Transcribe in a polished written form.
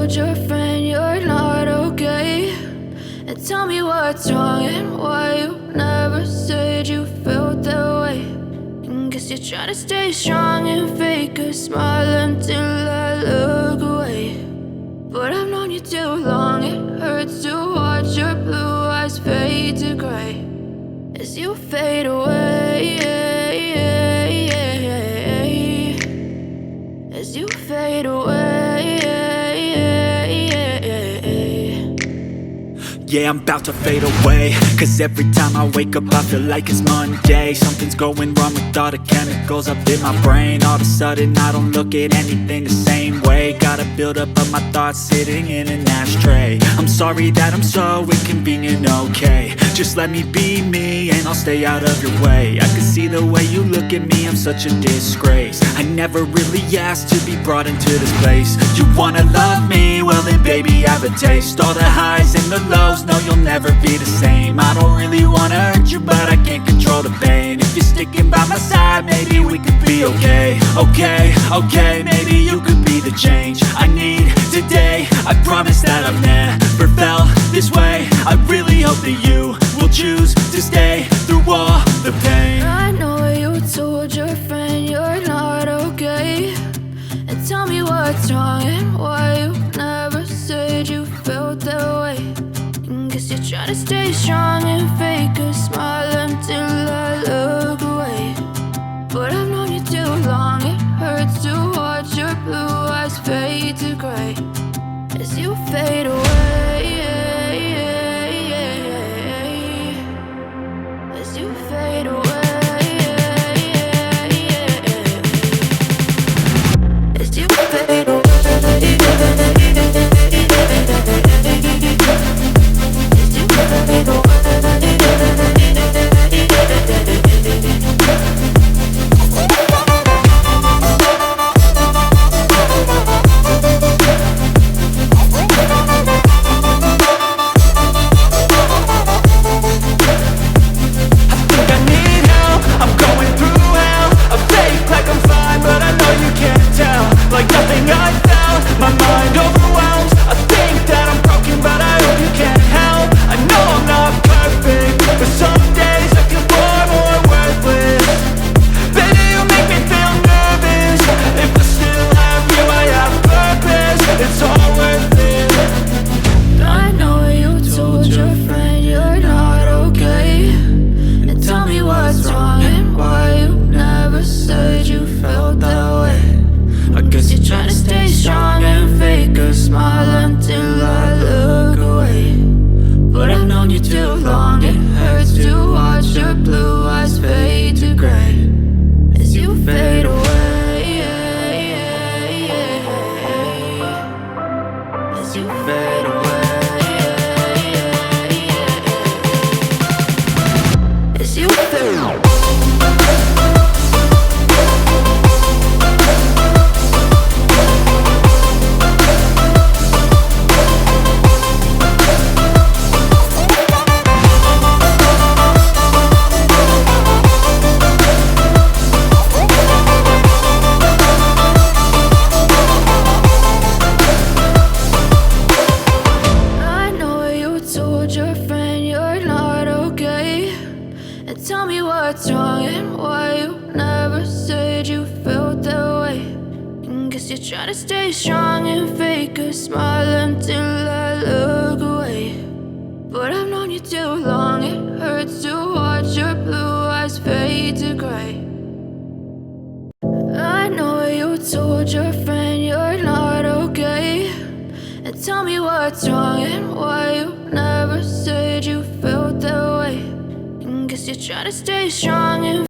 told your friend you're not okay, and tell me what's wrong and why you never said you felt that way. And guess you're trying to stay strong and fake a smile until I look away. But I've known you too long, it hurts to watch your blue eyes fade to gray as you fade away, as you fade away. Yeah, I'm about to fade away, cause every time I wake up I feel like it's Monday. Something's going wrong with all the chemicals up in my brain. All of a sudden I don't look at anything the same way. Got a build up of my thoughts sitting in an ashtray. I'm sorry that I'm so inconvenient, okay. Just let me be me and I'll stay out of your way. I can see the way you look at me, I'm such a disgrace. I never really asked to be brought into this place. You wanna love me? Well then baby, have a taste. All the highs and the lows, no, you'll never be the same. I don't really wanna hurt you, but I can't control the pain. If you're sticking by my side, maybe we could be okay. Okay, maybe you could be the change I need today. I promise that I've never felt this way. I really hope that you will choose to stay through all the pain. I know you told your friend you're not okay, and tell me what's wrong and why you never said you felt that way. And guess you're trying to stay strong and fake a smile until I look away. But I've known you too long, it hurts to watch your blue eyes fade to gray as you fade away, as you fade away. Tell me what's wrong and why you never said you felt that way. And guess you're trying to stay strong and fake a smile until I look away. But I've known you too long, it hurts to watch your blue eyes fade to gray. I know you told your friend you're not okay, and tell me what's wrong and why you never said you felt that way. Guess you're trying to stay strong and